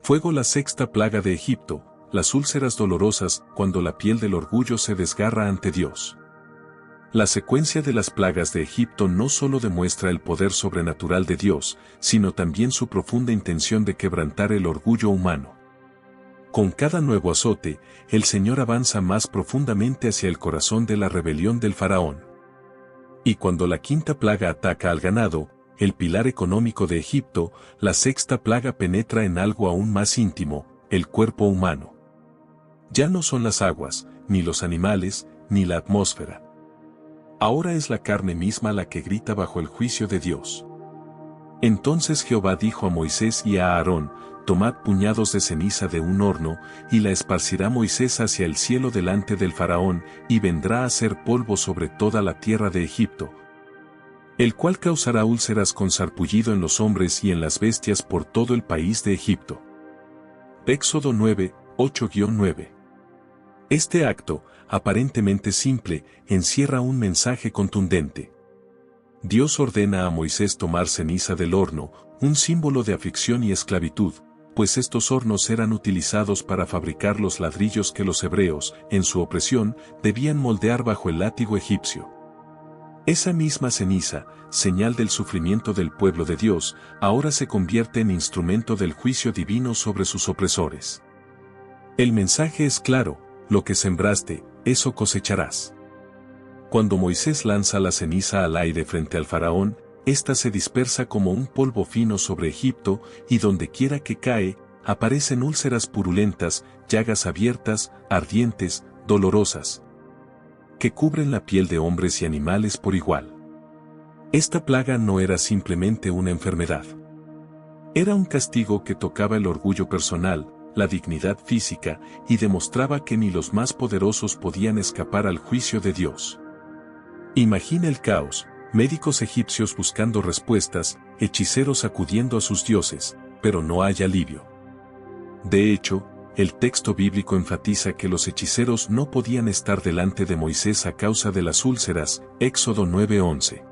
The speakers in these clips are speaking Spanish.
Fuego, la sexta plaga de Egipto, las úlceras dolorosas, cuando la piel del orgullo se desgarra ante Dios. La secuencia de las plagas de Egipto no solo demuestra el poder sobrenatural de Dios, sino también su profunda intención de quebrantar el orgullo humano. Con cada nuevo azote, el Señor avanza más profundamente hacia el corazón de la rebelión del faraón. Y cuando la quinta plaga ataca al ganado, el pilar económico de Egipto, la sexta plaga penetra en algo aún más íntimo, el cuerpo humano. Ya no son las aguas, ni los animales, ni la atmósfera. Ahora es la carne misma la que grita bajo el juicio de Dios. Entonces Jehová dijo a Moisés y a Aarón: tomad puñados de ceniza de un horno, y la esparcirá Moisés hacia el cielo delante del faraón, y vendrá a ser polvo sobre toda la tierra de Egipto, el cual causará úlceras con sarpullido en los hombres y en las bestias por todo el país de Egipto. Éxodo 9, 8-9. Este acto, aparentemente simple, encierra un mensaje contundente. Dios ordena a Moisés tomar ceniza del horno, un símbolo de aflicción y esclavitud, pues estos hornos eran utilizados para fabricar los ladrillos que los hebreos, en su opresión, debían moldear bajo el látigo egipcio. Esa misma ceniza, señal del sufrimiento del pueblo de Dios, ahora se convierte en instrumento del juicio divino sobre sus opresores. El mensaje es claro: lo que sembraste, eso cosecharás. Cuando Moisés lanza la ceniza al aire frente al faraón, ésta se dispersa como un polvo fino sobre Egipto, y donde quiera que cae, aparecen úlceras purulentas, llagas abiertas, ardientes, dolorosas, que cubren la piel de hombres y animales por igual. Esta plaga no era simplemente una enfermedad. Era un castigo que tocaba el orgullo personal, la dignidad física, y demostraba que ni los más poderosos podían escapar al juicio de Dios. Imagina el caos: médicos egipcios buscando respuestas, hechiceros acudiendo a sus dioses, pero no hay alivio. De hecho, el texto bíblico enfatiza que los hechiceros no podían estar delante de Moisés a causa de las úlceras, Éxodo 9:11.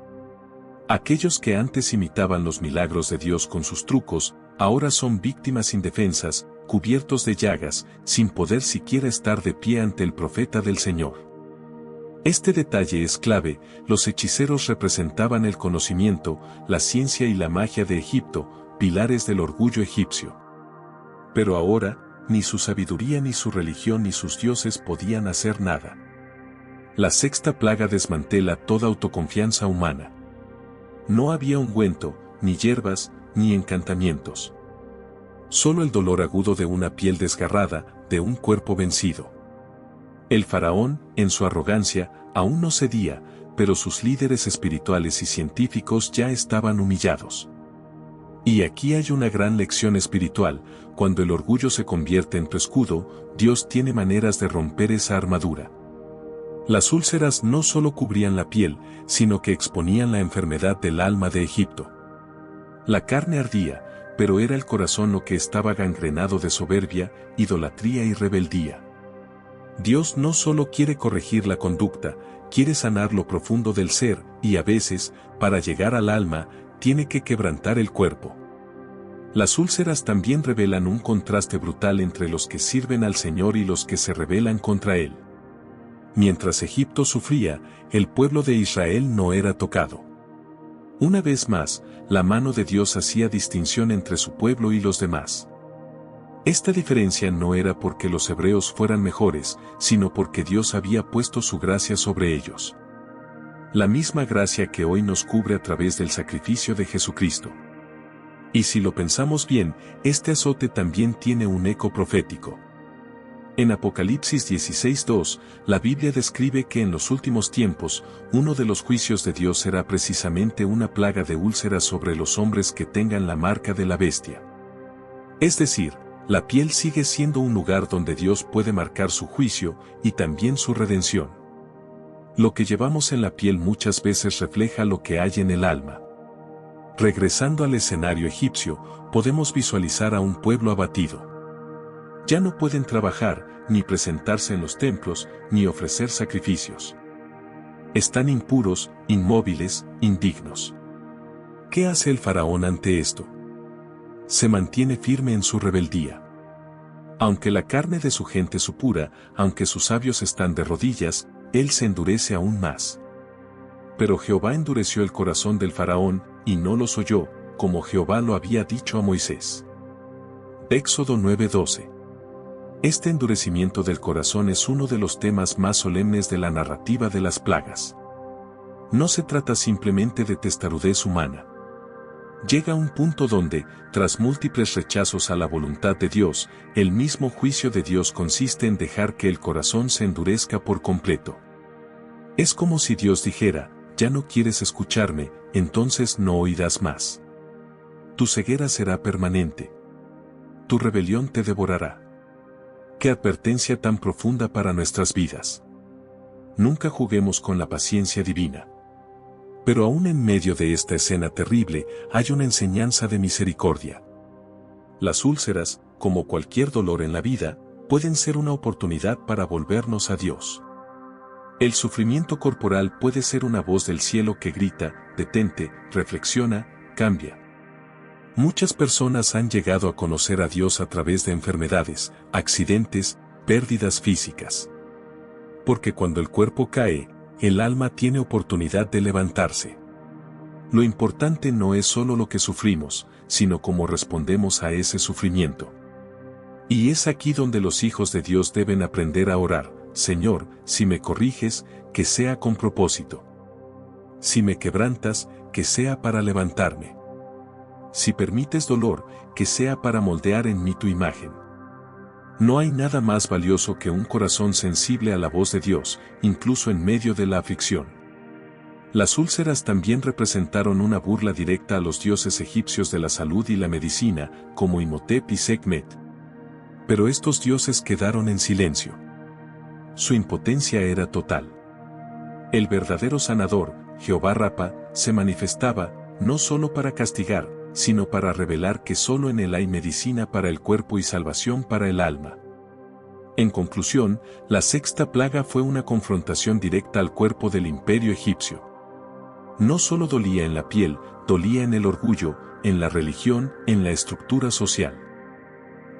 Aquellos que antes imitaban los milagros de Dios con sus trucos, ahora son víctimas indefensas, cubiertos de llagas, sin poder siquiera estar de pie ante el profeta del Señor. Este detalle es clave: los hechiceros representaban el conocimiento, la ciencia y la magia de Egipto, pilares del orgullo egipcio. Pero ahora, ni su sabiduría ni su religión ni sus dioses podían hacer nada. La sexta plaga desmantela toda autoconfianza humana. No había ungüento, ni hierbas, ni encantamientos. Solo el dolor agudo de una piel desgarrada, de un cuerpo vencido. El faraón, en su arrogancia, aún no cedía, pero sus líderes espirituales y científicos ya estaban humillados. Y aquí hay una gran lección espiritual: cuando el orgullo se convierte en tu escudo, Dios tiene maneras de romper esa armadura. Las úlceras no solo cubrían la piel, sino que exponían la enfermedad del alma de Egipto. La carne ardía, pero era el corazón lo que estaba gangrenado de soberbia, idolatría y rebeldía. Dios no solo quiere corregir la conducta, quiere sanar lo profundo del ser, y a veces, para llegar al alma, tiene que quebrantar el cuerpo. Las úlceras también revelan un contraste brutal entre los que sirven al Señor y los que se rebelan contra Él. Mientras Egipto sufría, el pueblo de Israel no era tocado. Una vez más, la mano de Dios hacía distinción entre su pueblo y los demás. Esta diferencia no era porque los hebreos fueran mejores, sino porque Dios había puesto su gracia sobre ellos. La misma gracia que hoy nos cubre a través del sacrificio de Jesucristo. Y si lo pensamos bien, este azote también tiene un eco profético. En Apocalipsis 16:2, la Biblia describe que en los últimos tiempos, uno de los juicios de Dios será precisamente una plaga de úlceras sobre los hombres que tengan la marca de la bestia. Es decir, la piel sigue siendo un lugar donde Dios puede marcar su juicio y también su redención. Lo que llevamos en la piel muchas veces refleja lo que hay en el alma. Regresando al escenario egipcio, podemos visualizar a un pueblo abatido. Ya no pueden trabajar, ni presentarse en los templos, ni ofrecer sacrificios. Están impuros, inmóviles, indignos. ¿Qué hace el faraón ante esto? Se mantiene firme en su rebeldía. Aunque la carne de su gente supura, aunque sus sabios están de rodillas, él se endurece aún más. Pero Jehová endureció el corazón del faraón, y no los oyó, como Jehová lo había dicho a Moisés. Éxodo 9:12. Este endurecimiento del corazón es uno de los temas más solemnes de la narrativa de las plagas. No se trata simplemente de testarudez humana. Llega un punto donde, tras múltiples rechazos a la voluntad de Dios, el mismo juicio de Dios consiste en dejar que el corazón se endurezca por completo. Es como si Dios dijera: ya no quieres escucharme, entonces no oirás más. Tu ceguera será permanente. Tu rebelión te devorará. Qué advertencia tan profunda para nuestras vidas. Nunca juguemos con la paciencia divina. Pero aún en medio de esta escena terrible, hay una enseñanza de misericordia. Las úlceras, como cualquier dolor en la vida, pueden ser una oportunidad para volvernos a Dios. El sufrimiento corporal puede ser una voz del cielo que grita: detente, reflexiona, cambia. Muchas personas han llegado a conocer a Dios a través de enfermedades, accidentes, pérdidas físicas. Porque cuando el cuerpo cae, el alma tiene oportunidad de levantarse. Lo importante no es solo lo que sufrimos, sino cómo respondemos a ese sufrimiento. Y es aquí donde los hijos de Dios deben aprender a orar: Señor, si me corriges, que sea con propósito. Si me quebrantas, que sea para levantarme. Si permites dolor, que sea para moldear en mí tu imagen. No hay nada más valioso que un corazón sensible a la voz de Dios, incluso en medio de la aflicción. Las úlceras también representaron una burla directa a los dioses egipcios de la salud y la medicina, como Imhotep y Sekhmet. Pero estos dioses quedaron en silencio. Su impotencia era total. El verdadero sanador, Jehová Rafa, se manifestaba, no solo para castigar, sino para revelar que solo en él hay medicina para el cuerpo y salvación para el alma. En conclusión, la sexta plaga fue una confrontación directa al cuerpo del imperio egipcio. No solo dolía en la piel, dolía en el orgullo, en la religión, en la estructura social.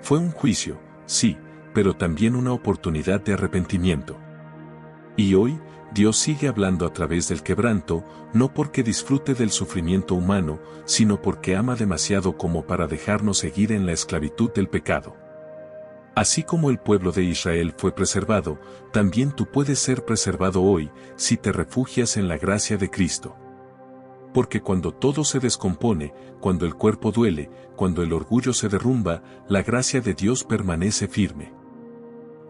Fue un juicio, sí, pero también una oportunidad de arrepentimiento. Y hoy, Dios sigue hablando a través del quebranto, no porque disfrute del sufrimiento humano, sino porque ama demasiado como para dejarnos seguir en la esclavitud del pecado. Así como el pueblo de Israel fue preservado, también tú puedes ser preservado hoy, si te refugias en la gracia de Cristo. Porque cuando todo se descompone, cuando el cuerpo duele, cuando el orgullo se derrumba, la gracia de Dios permanece firme.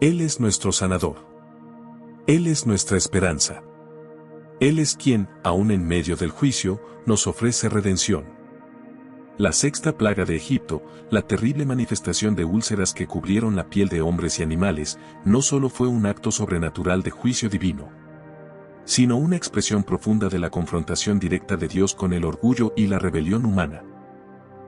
Él es nuestro sanador. Él es nuestra esperanza. Él es quien, aun en medio del juicio, nos ofrece redención. La sexta plaga de Egipto, la terrible manifestación de úlceras que cubrieron la piel de hombres y animales, no solo fue un acto sobrenatural de juicio divino, sino una expresión profunda de la confrontación directa de Dios con el orgullo y la rebelión humana.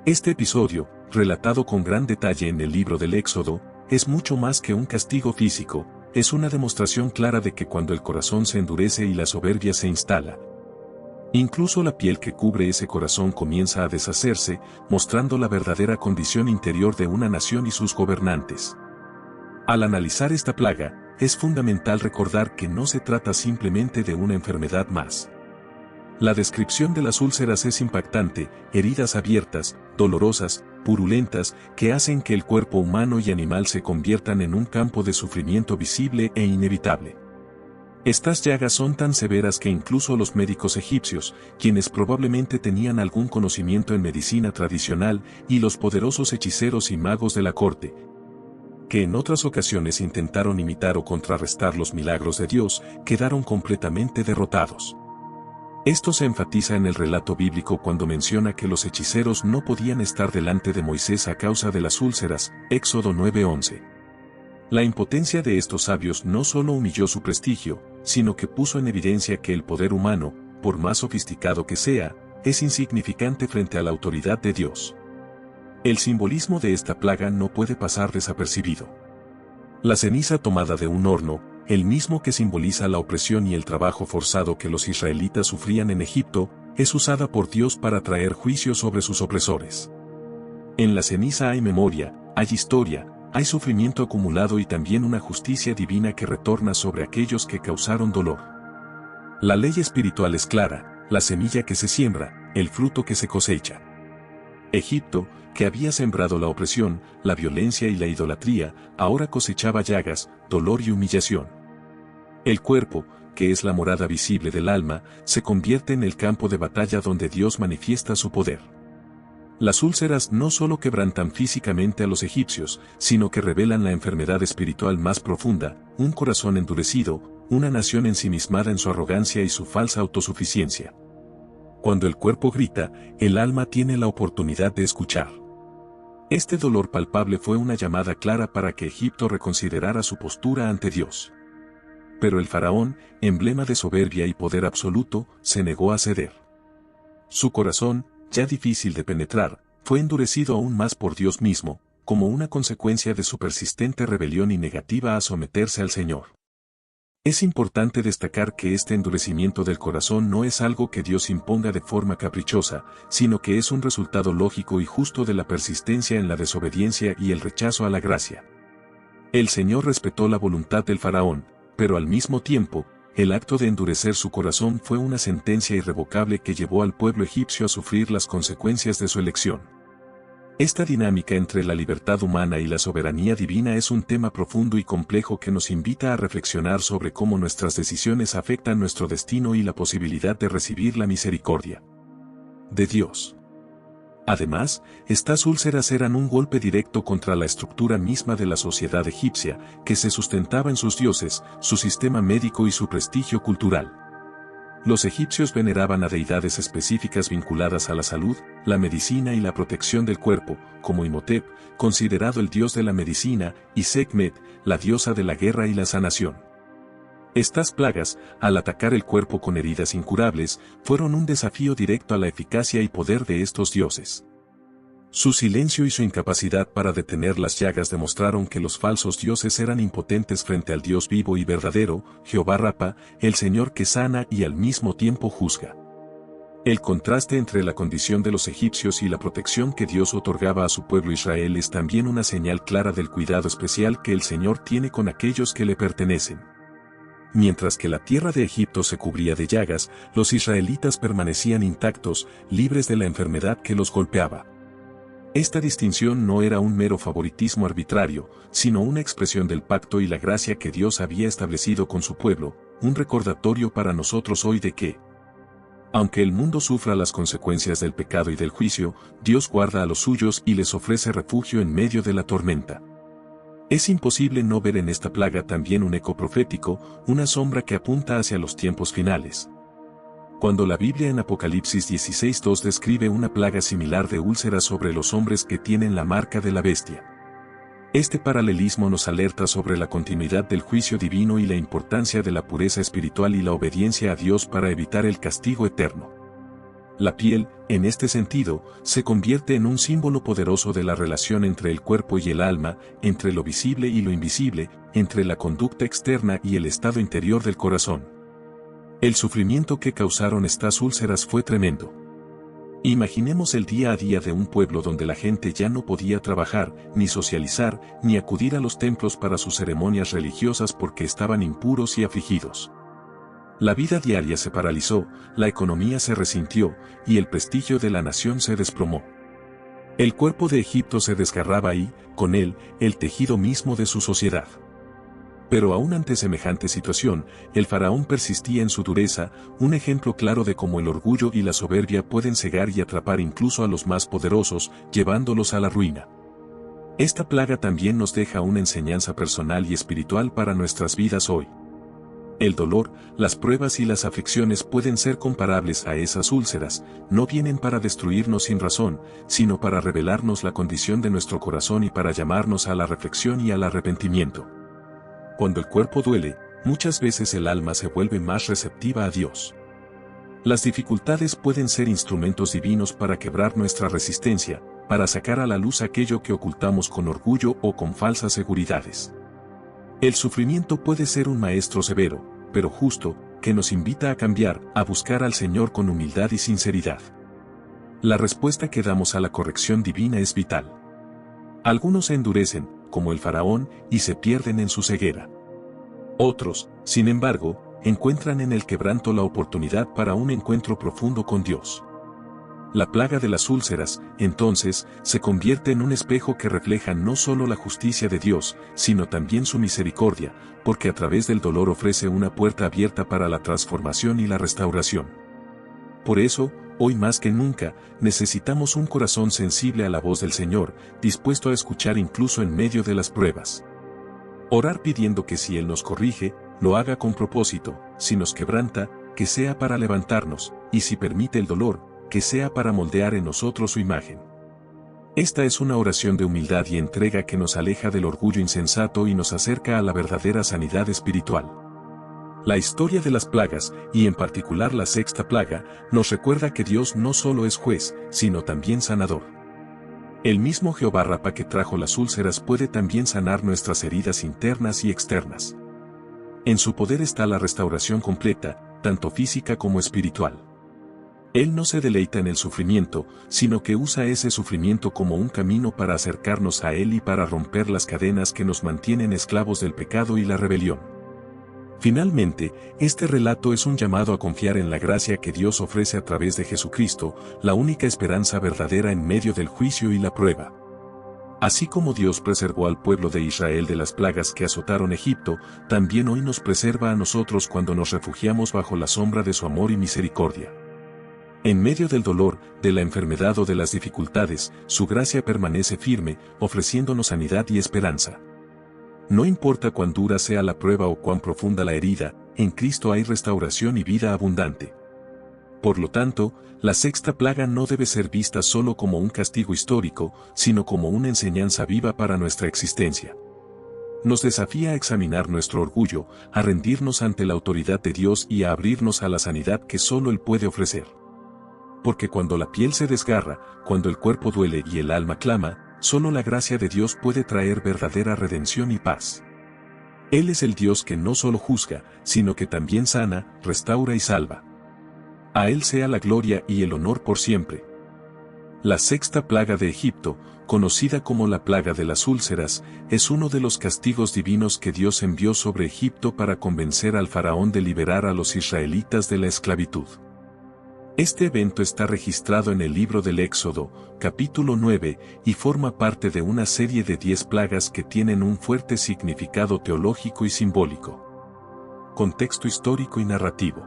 Este episodio, relatado con gran detalle en el libro del Éxodo, es mucho más que un castigo físico. Es una demostración clara de que cuando el corazón se endurece y la soberbia se instala, incluso la piel que cubre ese corazón comienza a deshacerse, mostrando la verdadera condición interior de una nación y sus gobernantes. Al analizar esta plaga, es fundamental recordar que no se trata simplemente de una enfermedad más. La descripción de las úlceras es impactante: heridas abiertas, dolorosas, purulentas, que hacen que el cuerpo humano y animal se conviertan en un campo de sufrimiento visible e inevitable. Estas llagas son tan severas que incluso los médicos egipcios, quienes probablemente tenían algún conocimiento en medicina tradicional, y los poderosos hechiceros y magos de la corte, que en otras ocasiones intentaron imitar o contrarrestar los milagros de Dios, quedaron completamente derrotados. Esto se enfatiza en el relato bíblico cuando menciona que los hechiceros no podían estar delante de Moisés a causa de las úlceras, Éxodo 9:11. La impotencia de estos sabios no solo humilló su prestigio, sino que puso en evidencia que el poder humano, por más sofisticado que sea, es insignificante frente a la autoridad de Dios. El simbolismo de esta plaga no puede pasar desapercibido. La ceniza tomada de un horno, el mismo que simboliza la opresión y el trabajo forzado que los israelitas sufrían en Egipto, es usada por Dios para traer juicio sobre sus opresores. En la ceniza hay memoria, hay historia, Hay sufrimiento acumulado y también una justicia divina que retorna sobre aquellos que causaron dolor. La ley espiritual es clara, la semilla que se siembra, el fruto que se cosecha. Egipto, que había sembrado la opresión, la violencia y la idolatría, ahora cosechaba llagas, dolor y humillación. El cuerpo, que es la morada visible del alma, se convierte en el campo de batalla donde Dios manifiesta su poder. Las úlceras no solo quebrantan físicamente a los egipcios, sino que revelan la enfermedad espiritual más profunda, un corazón endurecido, una nación ensimismada en su arrogancia y su falsa autosuficiencia. Cuando el cuerpo grita, el alma tiene la oportunidad de escuchar. Este dolor palpable fue una llamada clara para que Egipto reconsiderara su postura ante Dios. Pero el faraón, emblema de soberbia y poder absoluto, se negó a ceder. Su corazón, ya difícil de penetrar, fue endurecido aún más por Dios mismo, como una consecuencia de su persistente rebelión y negativa a someterse al Señor. Es importante destacar que este endurecimiento del corazón no es algo que Dios imponga de forma caprichosa, sino que es un resultado lógico y justo de la persistencia en la desobediencia y el rechazo a la gracia. El Señor respetó la voluntad del faraón, pero al mismo tiempo, el acto de endurecer su corazón fue una sentencia irrevocable que llevó al pueblo egipcio a sufrir las consecuencias de su elección. Esta dinámica entre la libertad humana y la soberanía divina es un tema profundo y complejo que nos invita a reflexionar sobre cómo nuestras decisiones afectan nuestro destino y la posibilidad de recibir la misericordia de Dios. Además, estas úlceras eran un golpe directo contra la estructura misma de la sociedad egipcia, que se sustentaba en sus dioses, su sistema médico y su prestigio cultural. Los egipcios veneraban a deidades específicas vinculadas a la salud, la medicina y la protección del cuerpo, como Imhotep, considerado el dios de la medicina, y Sekhmet, la diosa de la guerra y la sanación. Estas plagas, al atacar el cuerpo con heridas incurables, fueron un desafío directo a la eficacia y poder de estos dioses. Su silencio y su incapacidad para detener las llagas demostraron que los falsos dioses eran impotentes frente al Dios vivo y verdadero, Jehová Rafa, el Señor que sana y al mismo tiempo juzga. El contraste entre la condición de los egipcios y la protección que Dios otorgaba a su pueblo Israel es también una señal clara del cuidado especial que el Señor tiene con aquellos que le pertenecen. Mientras que la tierra de Egipto se cubría de llagas, los israelitas permanecían intactos, libres de la enfermedad que los golpeaba. Esta distinción no era un mero favoritismo arbitrario, sino una expresión del pacto y la gracia que Dios había establecido con su pueblo, un recordatorio para nosotros hoy de que, aunque el mundo sufra las consecuencias del pecado y del juicio, Dios guarda a los suyos y les ofrece refugio en medio de la tormenta. Es imposible no ver en esta plaga también un eco profético, una sombra que apunta hacia los tiempos finales. Cuando la Biblia en Apocalipsis 16:2 describe una plaga similar de úlceras sobre los hombres que tienen la marca de la bestia. Este paralelismo nos alerta sobre la continuidad del juicio divino y la importancia de la pureza espiritual y la obediencia a Dios para evitar el castigo eterno. La piel, en este sentido, se convierte en un símbolo poderoso de la relación entre el cuerpo y el alma, entre lo visible y lo invisible, entre la conducta externa y el estado interior del corazón. El sufrimiento que causaron estas úlceras fue tremendo. Imaginemos el día a día de un pueblo donde la gente ya no podía trabajar, ni socializar, ni acudir a los templos para sus ceremonias religiosas porque estaban impuros y afligidos. La vida diaria se paralizó, la economía se resintió, y el prestigio de la nación se desplomó. El cuerpo de Egipto se desgarraba y, con él, el tejido mismo de su sociedad. Pero aún ante semejante situación, el faraón persistía en su dureza, un ejemplo claro de cómo el orgullo y la soberbia pueden cegar y atrapar incluso a los más poderosos, llevándolos a la ruina. Esta plaga también nos deja una enseñanza personal y espiritual para nuestras vidas hoy. El dolor, las pruebas y las aflicciones pueden ser comparables a esas úlceras, no vienen para destruirnos sin razón, sino para revelarnos la condición de nuestro corazón y para llamarnos a la reflexión y al arrepentimiento. Cuando el cuerpo duele, muchas veces el alma se vuelve más receptiva a Dios. Las dificultades pueden ser instrumentos divinos para quebrar nuestra resistencia, para sacar a la luz aquello que ocultamos con orgullo o con falsas seguridades. El sufrimiento puede ser un maestro severo, pero justo, que nos invita a cambiar, a buscar al Señor con humildad y sinceridad. La respuesta que damos a la corrección divina es vital. Algunos se endurecen, como el faraón, y se pierden en su ceguera. Otros, sin embargo, encuentran en el quebranto la oportunidad para un encuentro profundo con Dios. La plaga de las úlceras, entonces, se convierte en un espejo que refleja no solo la justicia de Dios, sino también su misericordia, porque a través del dolor ofrece una puerta abierta para la transformación y la restauración. Por eso, hoy más que nunca, necesitamos un corazón sensible a la voz del Señor, dispuesto a escuchar incluso en medio de las pruebas. Orar pidiendo que si Él nos corrige, lo haga con propósito, si nos quebranta, que sea para levantarnos, y si permite el dolor, que sea para moldear en nosotros su imagen. Esta es una oración de humildad y entrega que nos aleja del orgullo insensato y nos acerca a la verdadera sanidad espiritual. La historia de las plagas, y en particular la sexta plaga, nos recuerda que Dios no solo es juez, sino también sanador. El mismo Jehová Rafa que trajo las úlceras puede también sanar nuestras heridas internas y externas. En su poder está la restauración completa, tanto física como espiritual. Él no se deleita en el sufrimiento, sino que usa ese sufrimiento como un camino para acercarnos a Él y para romper las cadenas que nos mantienen esclavos del pecado y la rebelión. Finalmente, este relato es un llamado a confiar en la gracia que Dios ofrece a través de Jesucristo, la única esperanza verdadera en medio del juicio y la prueba. Así como Dios preservó al pueblo de Israel de las plagas que azotaron Egipto, también hoy nos preserva a nosotros cuando nos refugiamos bajo la sombra de su amor y misericordia. En medio del dolor, de la enfermedad o de las dificultades, su gracia permanece firme, ofreciéndonos sanidad y esperanza. No importa cuán dura sea la prueba o cuán profunda la herida, en Cristo hay restauración y vida abundante. Por lo tanto, la sexta plaga no debe ser vista solo como un castigo histórico, sino como una enseñanza viva para nuestra existencia. Nos desafía a examinar nuestro orgullo, a rendirnos ante la autoridad de Dios y a abrirnos a la sanidad que solo Él puede ofrecer. Porque cuando la piel se desgarra, cuando el cuerpo duele y el alma clama, solo la gracia de Dios puede traer verdadera redención y paz. Él es el Dios que no solo juzga, sino que también sana, restaura y salva. A Él sea la gloria y el honor por siempre. La sexta plaga de Egipto, conocida como la plaga de las úlceras, es uno de los castigos divinos que Dios envió sobre Egipto para convencer al faraón de liberar a los israelitas de la esclavitud. Este evento está registrado en el libro del Éxodo, capítulo 9, y forma parte de una serie de 10 plagas que tienen un fuerte significado teológico y simbólico. Contexto histórico y narrativo.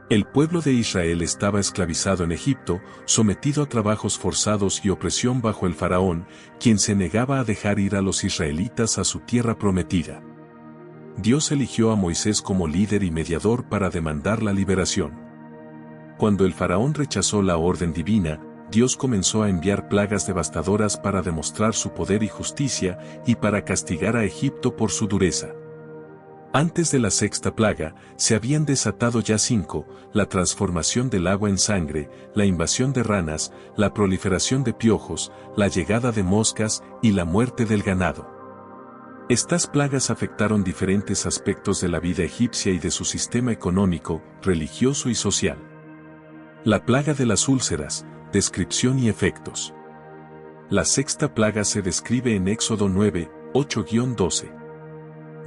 El pueblo de Israel estaba esclavizado en Egipto, sometido a trabajos forzados y opresión bajo el faraón, quien se negaba a dejar ir a los israelitas a su tierra prometida. Dios eligió a Moisés como líder y mediador para demandar la liberación. Cuando el faraón rechazó la orden divina, Dios comenzó a enviar plagas devastadoras para demostrar su poder y justicia, y para castigar a Egipto por su dureza. Antes de la sexta plaga, se habían desatado ya 5, la transformación del agua en sangre, la invasión de ranas, la proliferación de piojos, la llegada de moscas y la muerte del ganado. Estas plagas afectaron diferentes aspectos de la vida egipcia y de su sistema económico, religioso y social. La plaga de las úlceras, descripción y efectos. La sexta plaga se describe en Éxodo 9, 8-12.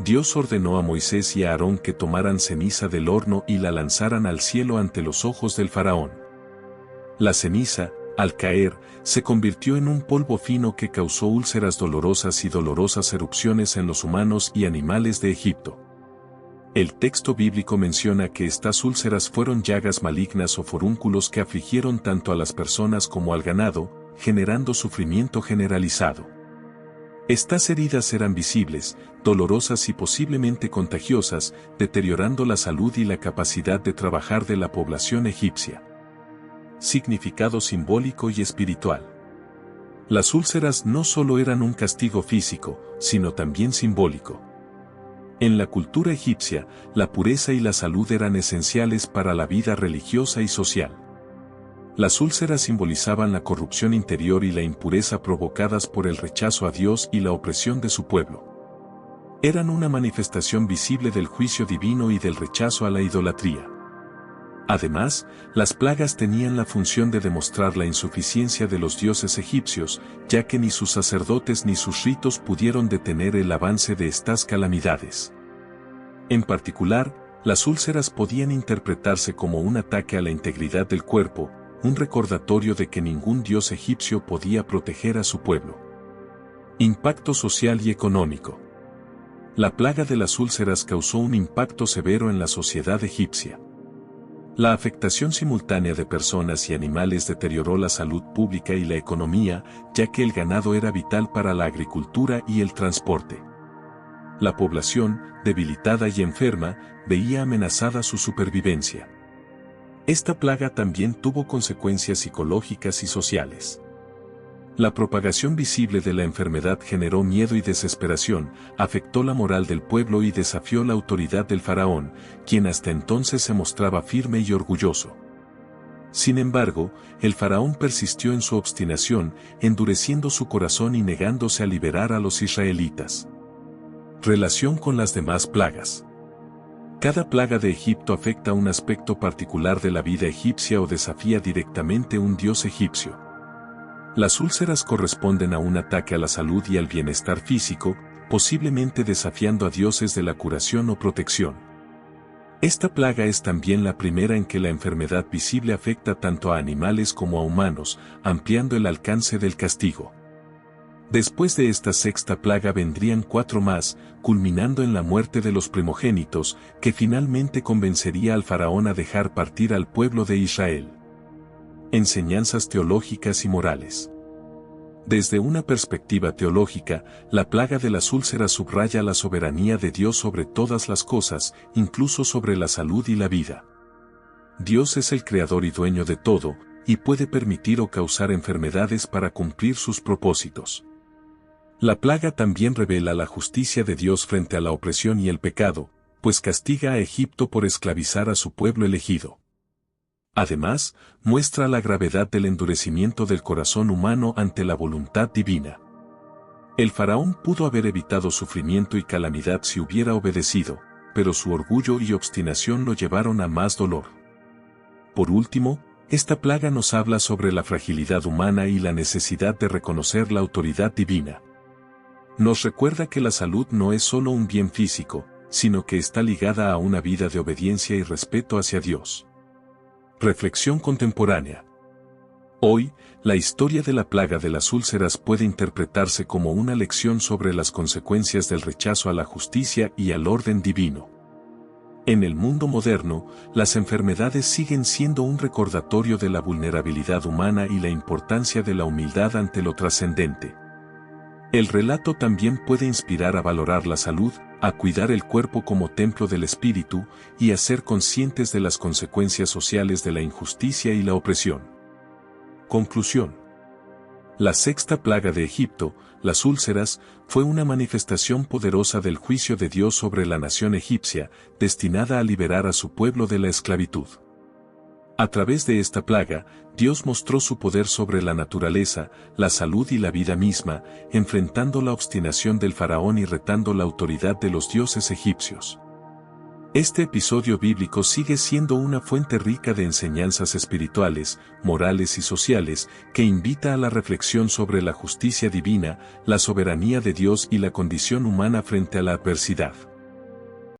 Dios ordenó a Moisés y a Aarón que tomaran ceniza del horno y la lanzaran al cielo ante los ojos del faraón. La ceniza, al caer, se convirtió en un polvo fino que causó úlceras dolorosas y dolorosas erupciones en los humanos y animales de Egipto. El texto bíblico menciona que estas úlceras fueron llagas malignas o forúnculos que afligieron tanto a las personas como al ganado, generando sufrimiento generalizado. Estas heridas eran visibles, dolorosas y posiblemente contagiosas, deteriorando la salud y la capacidad de trabajar de la población egipcia. Significado simbólico y espiritual. Las úlceras no solo eran un castigo físico, sino también simbólico. En la cultura egipcia, la pureza y la salud eran esenciales para la vida religiosa y social. Las úlceras simbolizaban la corrupción interior y la impureza provocadas por el rechazo a Dios y la opresión de su pueblo. Eran una manifestación visible del juicio divino y del rechazo a la idolatría. Además, las plagas tenían la función de demostrar la insuficiencia de los dioses egipcios, ya que ni sus sacerdotes ni sus ritos pudieron detener el avance de estas calamidades. En particular, las úlceras podían interpretarse como un ataque a la integridad del cuerpo, un recordatorio de que ningún dios egipcio podía proteger a su pueblo. Impacto social y económico. La plaga de las úlceras causó un impacto severo en la sociedad egipcia. La afectación simultánea de personas y animales deterioró la salud pública y la economía, ya que el ganado era vital para la agricultura y el transporte. La población, debilitada y enferma, veía amenazada su supervivencia. Esta plaga también tuvo consecuencias psicológicas y sociales. La propagación visible de la enfermedad generó miedo y desesperación, afectó la moral del pueblo y desafió la autoridad del faraón, quien hasta entonces se mostraba firme y orgulloso. Sin embargo, el faraón persistió en su obstinación, endureciendo su corazón y negándose a liberar a los israelitas. Relación con las demás plagas. Cada plaga de Egipto afecta un aspecto particular de la vida egipcia o desafía directamente un dios egipcio. Las úlceras corresponden a un ataque a la salud y al bienestar físico, posiblemente desafiando a dioses de la curación o protección. Esta plaga es también la primera en que la enfermedad visible afecta tanto a animales como a humanos, ampliando el alcance del castigo. Después de esta sexta plaga vendrían 4 más, culminando en la muerte de los primogénitos, que finalmente convencería al faraón a dejar partir al pueblo de Israel. Enseñanzas teológicas y morales. Desde una perspectiva teológica, la plaga de las úlceras subraya la soberanía de Dios sobre todas las cosas, incluso sobre la salud y la vida. Dios es el creador y dueño de todo, y puede permitir o causar enfermedades para cumplir sus propósitos. La plaga también revela la justicia de Dios frente a la opresión y el pecado, pues castiga a Egipto por esclavizar a su pueblo elegido. Además, muestra la gravedad del endurecimiento del corazón humano ante la voluntad divina. El faraón pudo haber evitado sufrimiento y calamidad si hubiera obedecido, pero su orgullo y obstinación lo llevaron a más dolor. Por último, esta plaga nos habla sobre la fragilidad humana y la necesidad de reconocer la autoridad divina. Nos recuerda que la salud no es solo un bien físico, sino que está ligada a una vida de obediencia y respeto hacia Dios. Reflexión contemporánea. Hoy, la historia de la plaga de las úlceras puede interpretarse como una lección sobre las consecuencias del rechazo a la justicia y al orden divino. En el mundo moderno, las enfermedades siguen siendo un recordatorio de la vulnerabilidad humana y la importancia de la humildad ante lo trascendente. El relato también puede inspirar a valorar la salud, a cuidar el cuerpo como templo del espíritu y a ser conscientes de las consecuencias sociales de la injusticia y la opresión. Conclusión. La sexta plaga de Egipto, las úlceras, fue una manifestación poderosa del juicio de Dios sobre la nación egipcia, destinada a liberar a su pueblo de la esclavitud. A través de esta plaga, Dios mostró su poder sobre la naturaleza, la salud y la vida misma, enfrentando la obstinación del faraón y retando la autoridad de los dioses egipcios. Este episodio bíblico sigue siendo una fuente rica de enseñanzas espirituales, morales y sociales, que invita a la reflexión sobre la justicia divina, la soberanía de Dios y la condición humana frente a la adversidad.